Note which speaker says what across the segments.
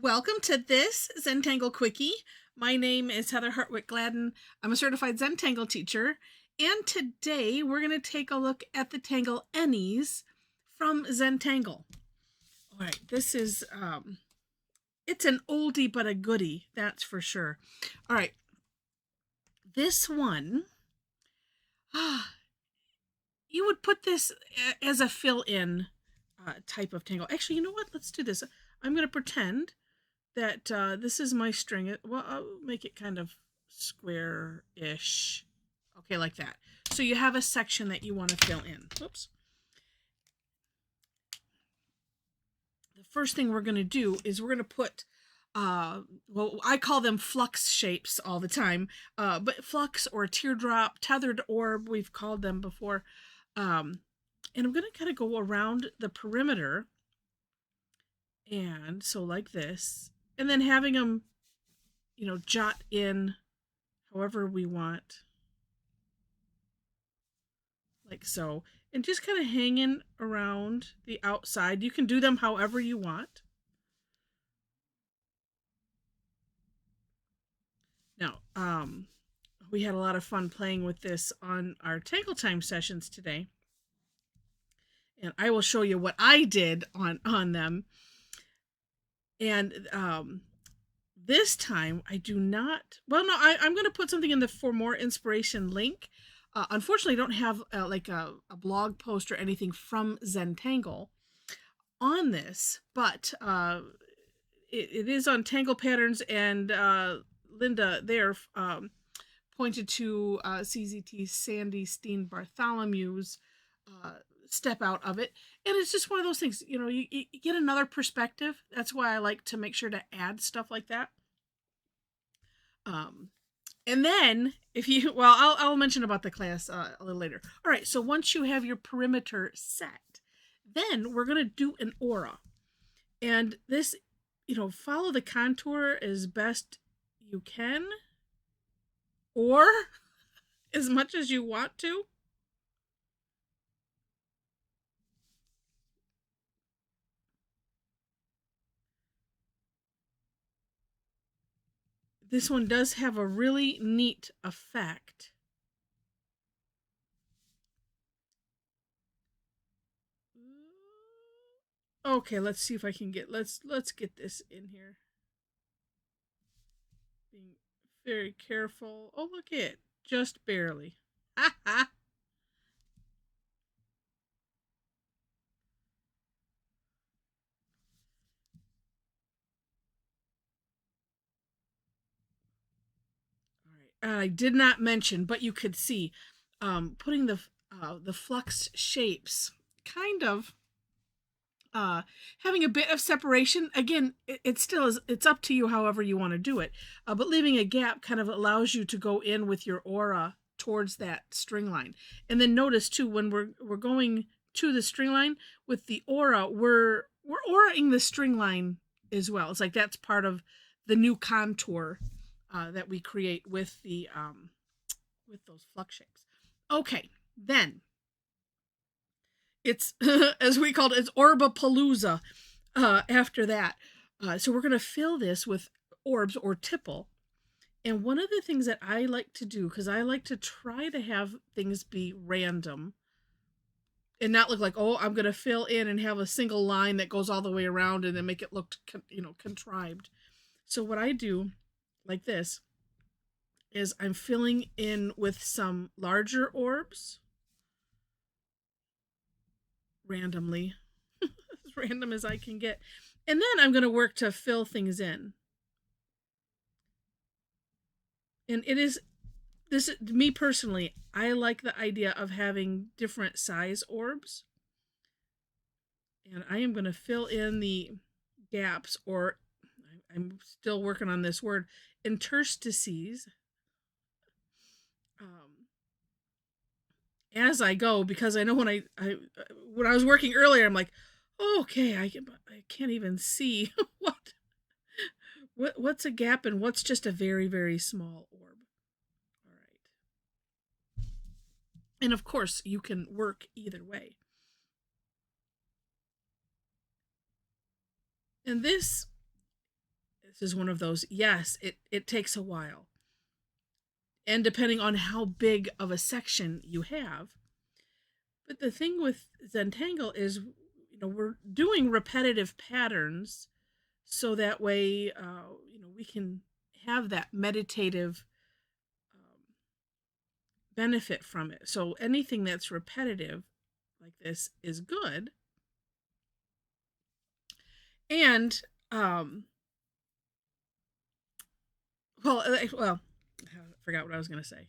Speaker 1: Welcome to this Zentangle Quickie. My name is Heather Hartwick Gladden. I'm a certified Zentangle teacher, and today we're going to take a look at the tangle Ennies from Zentangle. All right, this is it's an oldie but a goodie, that's for sure. All right, this one, you would put this as a fill-in type of tangle. Actually, you know what? Let's do this. I'm going to pretend that this is my string. Well, I'll make it kind of square-ish. Okay, like that. So you have a section that you want to fill in. Oops. The first thing we're going to do is we're going to put, well, I call them flux shapes all the time, but flux or teardrop, tethered orb, we've called them before. And I'm going to kind of go around the perimeter. And so like this. And then having them, jot in however we want. Like so. And just kind of hanging around the outside. You can do them however you want. Now, we had a lot of fun playing with this on our Tangle Time sessions today. And I will show you what I did on them. And this time I do not, well, no, I'm going to put something in the For More Inspiration link. Unfortunately, I don't have like a blog post or anything from Zentangle on this, but it is on Tangle Patterns, and Linda there pointed to CZT Sandy Steen Bartholomew's step out of it, and it's just one of those things, you get another perspective. That's why I like to make sure to add stuff like that. And then if you, well, I'll mention about the class a little later. All right, so once you have your perimeter set, then we're going to do an aura. And this, follow the contour as best you can, or as much as you want to. This one does have a really neat effect. Okay, let's see if I can get, let's get this in here. Being very careful. Oh, look at it. Just barely. Ha ha. All right. I did not mention, but you could see putting the flux shapes kind of having a bit of separation. Again, it still is, it's up to you however you want to do it, but leaving a gap kind of allows you to go in with your aura towards that string line. And then notice too, when we're going to the string line with the aura, we're auraing the string line as well. It's like that's part of the new contour that we create with the with those flux shapes. Okay, then it's as we called it, it's Orbapalooza after that. So we're going to fill this with orbs or tipple. And one of the things that I like to do, because I like to try to have things be random and not look like, oh, I'm going to fill in and have a single line that goes all the way around and then make it look, contrived. So what I do like this is I'm filling in with some larger orbs randomly, as random as I can get. And then I'm going to work to fill things in. And it is, this, me personally, I like the idea of having different size orbs. And I am going to fill in the gaps, or I'm still working on this word, interstices, as I go, because I know when I was working earlier, I'm like, oh, okay, I can't even see what's a gap and what's just a very, very small orb. All right. And of course, you can work either way. And this This is one of those, yes, it takes a while. And depending on how big of a section you have. But the thing with Zentangle is, we're doing repetitive patterns so that way, we can have that meditative benefit from it. So anything that's repetitive like this is good. And, I forgot what I was going to say.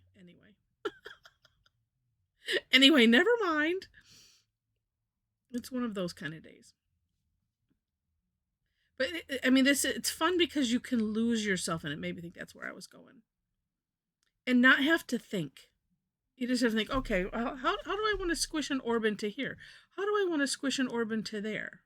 Speaker 1: Anyway, never mind. It's one of those kind of days. But it's fun because you can lose yourself in it. Maybe think that's where I was going. And not have to think. You just have to think, okay, how do I want to squish an orb into here? How do I want to squish an orb into there?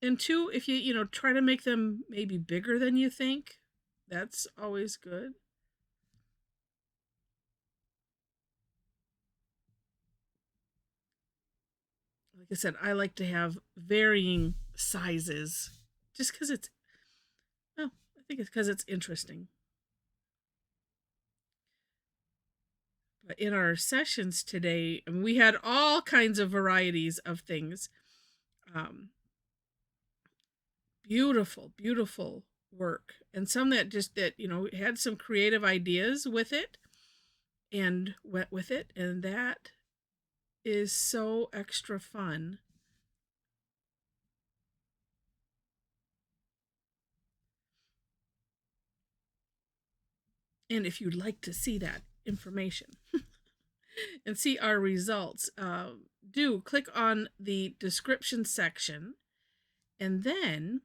Speaker 1: And two, if you try to make them maybe bigger than you think, that's always good. Like I said, I like to have varying sizes just because I think it's because it's interesting. But in our sessions today, we had all kinds of varieties of things. Beautiful, beautiful work. And some that had some creative ideas with it and went with it. And that is so extra fun. And if you'd like to see that information and see our results, do click on the description section, and then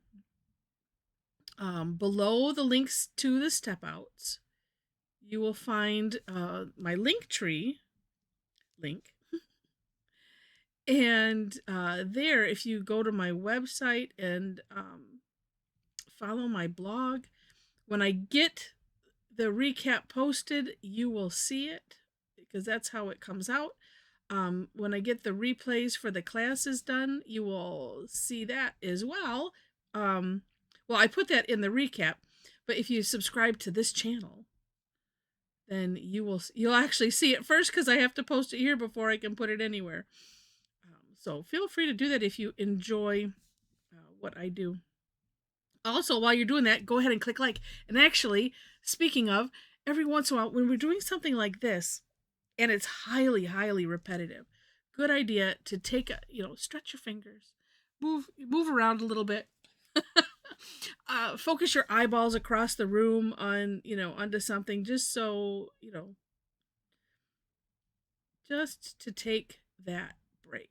Speaker 1: below the links to the step outs, you will find my Linktree link. And there, if you go to my website and follow my blog, when I get the recap posted, you will see it because that's how it comes out. When I get the replays for the classes done, you will see that as well. I put that in the recap, but if you subscribe to this channel, then you'll actually see it first because I have to post it here before I can put it anywhere. So feel free to do that if you enjoy what I do. Also, while you're doing that, go ahead and click like. And actually, speaking of, every once in a while, when we're doing something like this, and it's highly, highly repetitive, good idea to take stretch your fingers, move around a little bit, focus your eyeballs across the room on, onto something, just so, just to take that break.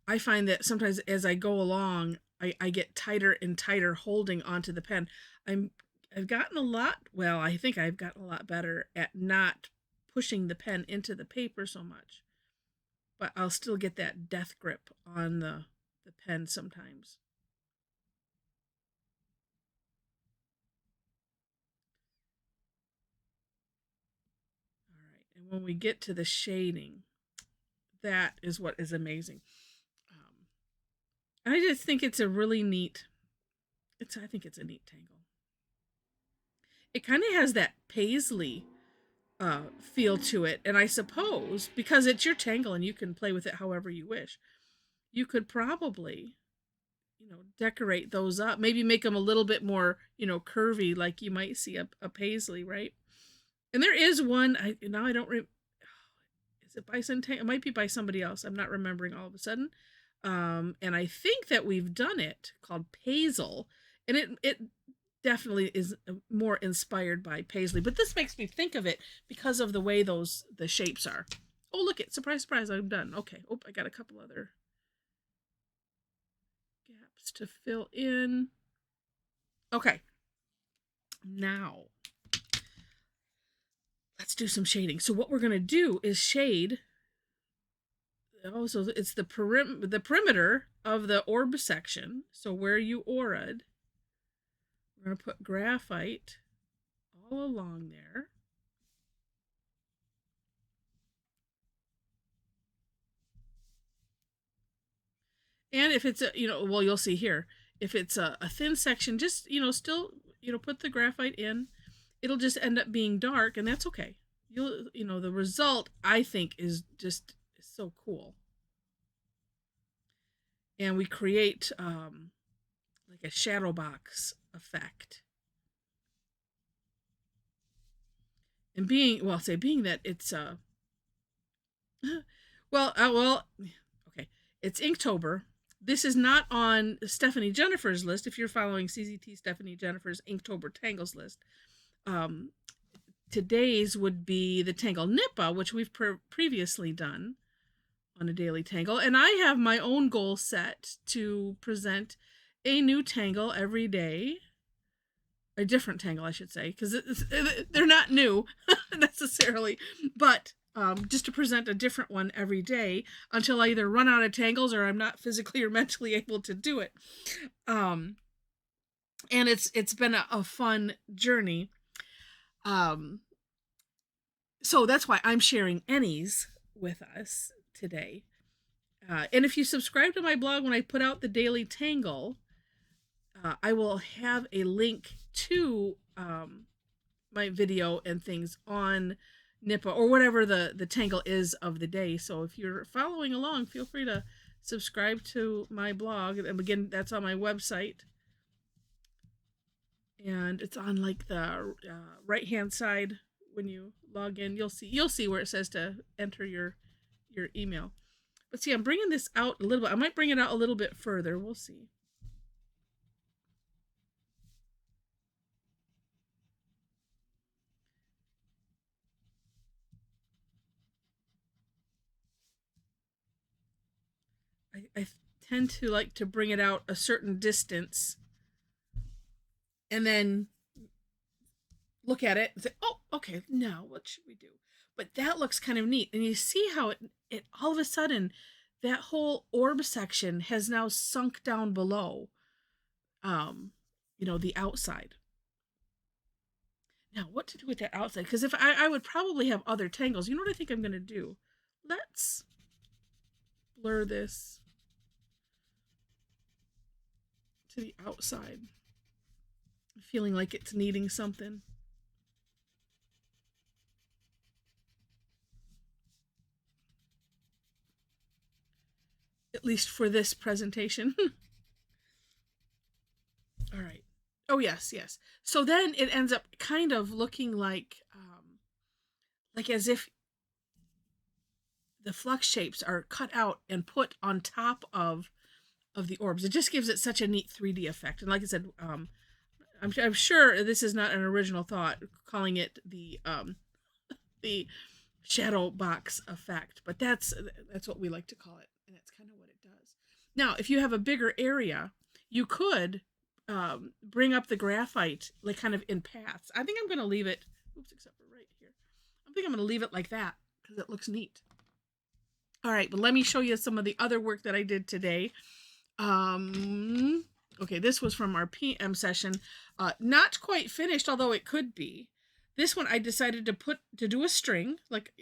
Speaker 1: I find that sometimes as I go along, I get tighter and tighter holding onto the pen. I've gotten I think I've gotten a lot better at not pushing the pen into the paper so much. But I'll still get that death grip on the pen sometimes. All right, and when we get to the shading, that is what is amazing. I just think it's a really neat. I think it's a neat tangle. It kind of has that paisley feel to it, and I suppose because it's your tangle and you can play with it however you wish, you could probably decorate those up, maybe make them a little bit more curvy, like you might see a paisley, right? And there is one, I don't is it by Zentangle? It might be by somebody else, I'm not remembering all of a sudden. And I think that we've done it called Paisley, and it definitely is more inspired by paisley, but this makes me think of it because of the way the shapes are. Oh, look it, surprise, surprise, I'm done. Okay, I got a couple other gaps to fill in. Okay, now let's do some shading. So what we're going to do is shade. So it's the perimeter of the orb section. So where you aura'd, we're going to put graphite all along there. And if it's a, well, you'll see here, if it's a thin section, just, still, put the graphite in. It'll just end up being dark, and that's okay. The result, I think, is just so cool. And we create like a shadow box effect. And being that it's okay, it's Inktober. This is not on Stephanie Jennifer's list. If you're following CZT Stephanie Jennifer's Inktober Tangles list, today's would be the Tangle Nippa, which we've previously done on a daily tangle, and I have my own goal set to present a new tangle every day. A different tangle, I should say, because they're not new necessarily, but just to present a different one every day until I either run out of tangles or I'm not physically or mentally able to do it. And it's been a fun journey. So that's why I'm sharing Ennies with us today. And if you subscribe to my blog when I put out the daily tangle, I will have a link to my video and things on Nippa or whatever the tangle is of the day. So if you're following along, feel free to subscribe to my blog. And again, that's on my website. And it's on like the right hand side when you log in. You'll see where it says to enter your email. But see, I'm bringing this out a little bit. I might bring it out a little bit further. We'll see. I tend to like to bring it out a certain distance and then look at it and say, oh, okay, now what should we do? But that looks kind of neat. And you see how it all of a sudden, that whole orb section has now sunk down below, the outside. Now, what to do with that outside? Because if I would probably have other tangles. You know what I think I'm going to do? Let's blur this to the outside. I'm feeling like it's needing something. At least for this presentation. All right. Oh, yes. So then it ends up kind of looking like as if the flux shapes are cut out and put on top of the orbs. It just gives it such a neat 3D effect. And like I said, I'm sure this is not an original thought, calling it the shadow box effect, but that's what we like to call it, and that's kind of what it does. Now, if you have a bigger area, you could bring up the graphite like kind of in paths. I think I'm going to leave it. Oops, except for right here. I think I'm going to leave it like that because it looks neat. All right, but let me show you some of the other work that I did today. Okay, this was from our PM session. Not quite finished, although it could be. This one I decided to do a string, like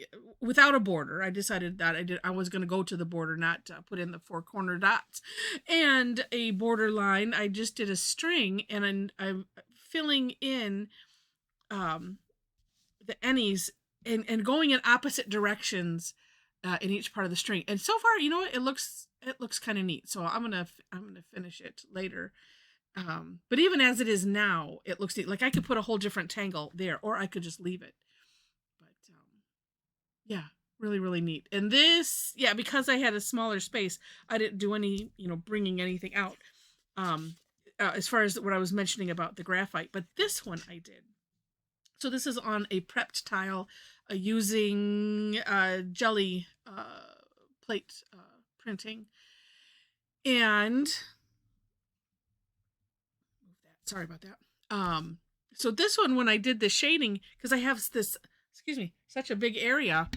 Speaker 1: without a border. I decided that I was going to go to the border, not put in the 4 corner dots and a border line. I just did a string, and I'm filling in the Ennies and going in opposite directions in each part of the string. And so far, it looks kind of neat. So I'm gonna finish it later. But even as it is now, it looks neat. Like I could put a whole different tangle there, or I could just leave it. But yeah, really, really neat. And this, yeah, because I had a smaller space, I didn't do any, bringing anything out. As far as what I was mentioning about the graphite, but this one I did. So this is on a prepped tile using jelly plate printing. And sorry about that. So this one, when I did the shading, because I have this, such a big area,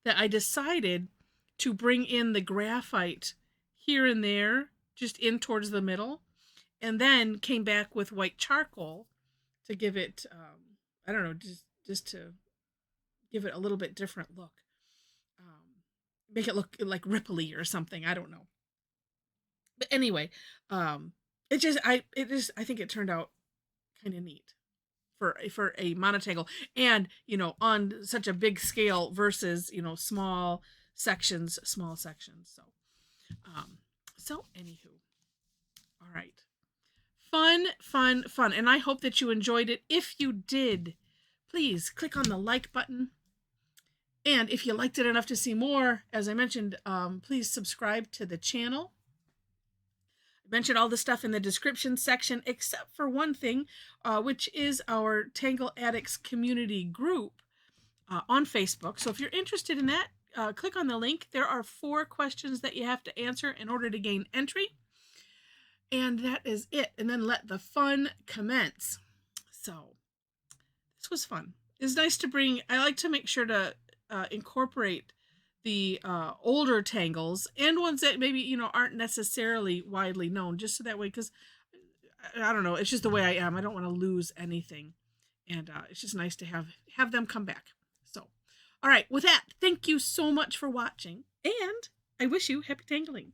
Speaker 1: that I decided to bring in the graphite here and there, just in towards the middle, and then came back with white charcoal to give it, I don't know, just to give it a little bit different look. make it look like ripply or something. I don't know. But anyway, I think it turned out kind of neat for a monotangle, and on such a big scale versus small sections. So anywho, all right, fun, and I hope that you enjoyed it. If you did, please click on the like button. And if you liked it enough to see more, as I mentioned, please subscribe to the channel. I mentioned all the stuff in the description section, except for one thing, which is our Tangle Addicts community group on Facebook. So if you're interested in that, click on the link. There are 4 questions that you have to answer in order to gain entry. And that is it. And then let the fun commence. So this was fun. It's nice to I like to make sure to incorporate the older tangles and ones that maybe aren't necessarily widely known, just so that way, because I don't know, it's just the way I am. I don't want to lose anything, and it's just nice to have them come back. So all right, with that, thank you so much for watching, and I wish you happy tangling.